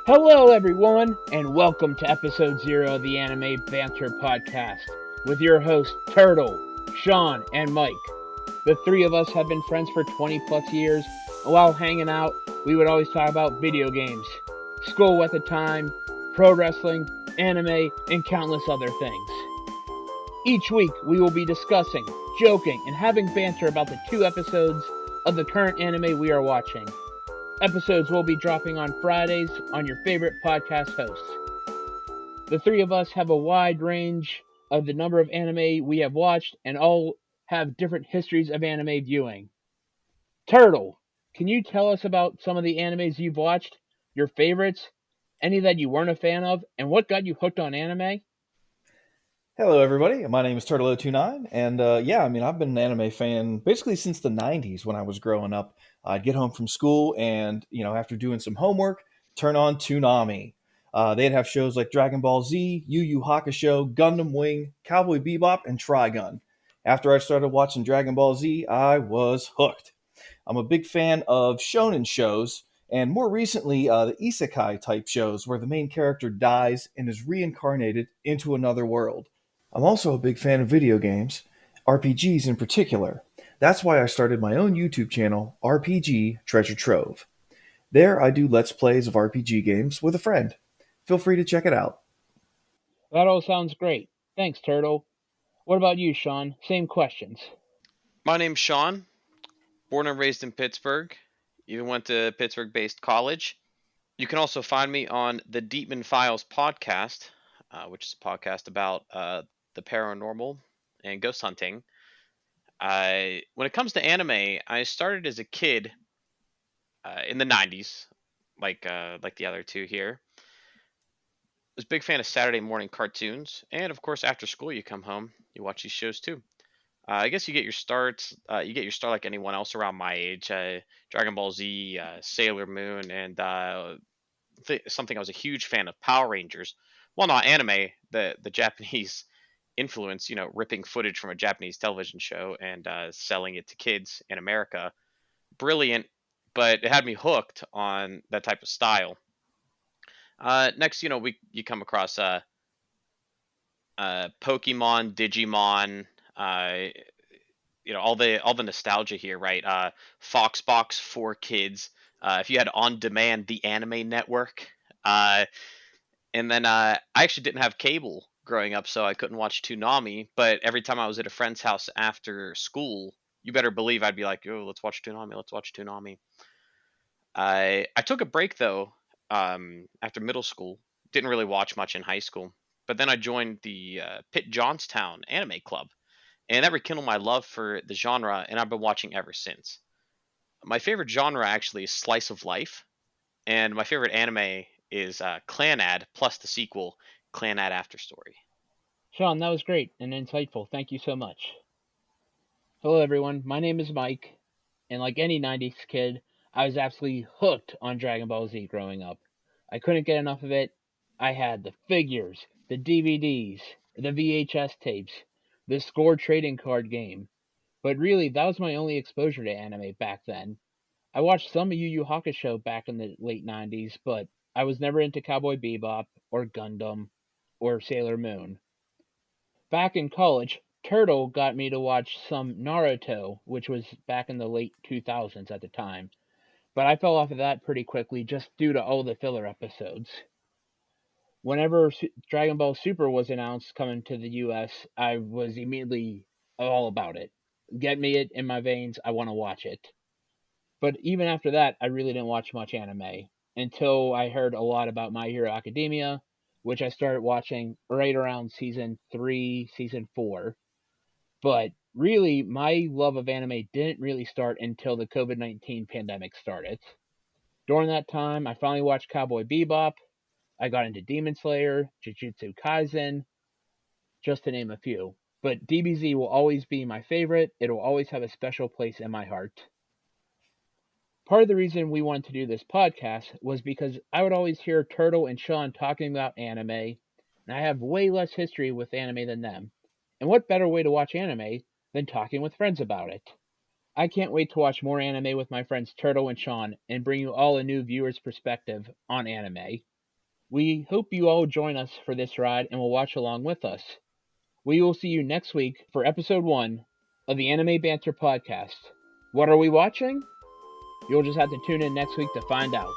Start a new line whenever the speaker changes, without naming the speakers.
Hello, everyone, and welcome to episode 0 of the Anime Banter Podcast with your hosts Turtle, Sean, and Mike. The three of us have been friends for 20 plus years, and while hanging out, we would always talk about video games, school at the time, pro wrestling, anime, and countless other things. Each week, we will be discussing, joking, and having banter about the 2 episodes of the current anime we are watching. Episodes will be dropping on Fridays on your favorite podcast hosts. The three of us have a wide range of the number of anime we have watched and all have different histories of anime viewing. Turtle, can you tell us about some of the animes you've watched, your favorites, any that you weren't a fan of, and what got you hooked on anime?
Hello, everybody. My name is Turtle029, and I've been an anime fan basically since the '90s when I was growing up. I'd get home from school, and after doing some homework, turn on Toonami. They'd have shows like Dragon Ball Z, Yu Yu Hakusho, Gundam Wing, Cowboy Bebop, and Trigun. After I started watching Dragon Ball Z, I was hooked. I'm a big fan of shonen shows, and more recently, the isekai type shows where the main character dies and is reincarnated into another world. I'm also a big fan of video games, RPGs in particular. That's why I started my own YouTube channel, RPG Treasure Trove. There I do Let's Plays of RPG games with a friend. Feel free to check it out.
That all sounds great. Thanks, Turtle. What about you, Sean? Same questions.
My name's Sean, born and raised in Pittsburgh. Even went to Pittsburgh-based college. You can also find me on the Deepman Files podcast, which is a podcast about the paranormal and ghost hunting. When it comes to anime, I started as a kid in the '90s, like the other two here. Was a big fan of Saturday morning cartoons, and of course, after school, you come home, you watch these shows too. I guess you get your starts. You get your start like anyone else around my age. Dragon Ball Z, Sailor Moon, and something I was a huge fan of, Power Rangers. Well, not anime, the Japanese influence. Ripping footage from a Japanese television show and selling it to kids in America. Brilliant, but it had me hooked on that type of style. Next, you come across Pokemon, Digimon. All the nostalgia here, right? Foxbox for kids. If you had on demand, the Anime Network. Uh, and then I actually didn't have cable growing up, so I couldn't watch Toonami. But every time I was at a friend's house after school, you better believe I'd be like, "Oh, let's watch Toonami. Let's watch Toonami." I took a break though after middle school. Didn't really watch much in high school, but then I joined the Pitt Johnstown Anime Club, and that rekindled my love for the genre, and I've been watching ever since. My favorite genre actually is slice of life, and my favorite anime is Clanad plus the sequel, Clanad After Story.
Sean, that was great and insightful. Thank you so much. Hello, everyone. My name is Mike, and like any 90s kid, I was absolutely hooked on Dragon Ball Z growing up. I couldn't get enough of it. I had the figures, the DVDs, the VHS tapes, the score trading card game. But really, that was my only exposure to anime back then. I watched some Yu Yu Hakusho back in the late 90s, but I was never into Cowboy Bebop or Gundam or Sailor Moon. Back in college, Turtle got me to watch some Naruto, which was back in the late 2000s at the time, but I fell off of that pretty quickly just due to all the filler episodes. Whenever Dragon Ball Super was announced coming to the US, I was immediately all about it. Get me it in my veins, I want to watch it. But even after that, I really didn't watch much anime until I heard a lot about My Hero Academia, which I started watching right around season 3, season 4. But really, my love of anime didn't really start until the COVID-19 pandemic started. During that time, I finally watched Cowboy Bebop. I got into Demon Slayer, Jujutsu Kaisen, just to name a few. But DBZ will always be my favorite. It will always have a special place in my heart. Part of the reason we wanted to do this podcast was because I would always hear Turtle and Sean talking about anime, and I have way less history with anime than them. And what better way to watch anime than talking with friends about it? I can't wait to watch more anime with my friends Turtle and Sean and bring you all a new viewer's perspective on anime. We hope you all join us for this ride and will watch along with us. We will see you next week for episode 1 of the Anime Banter Podcast. What are we watching? You'll just have to tune in next week to find out.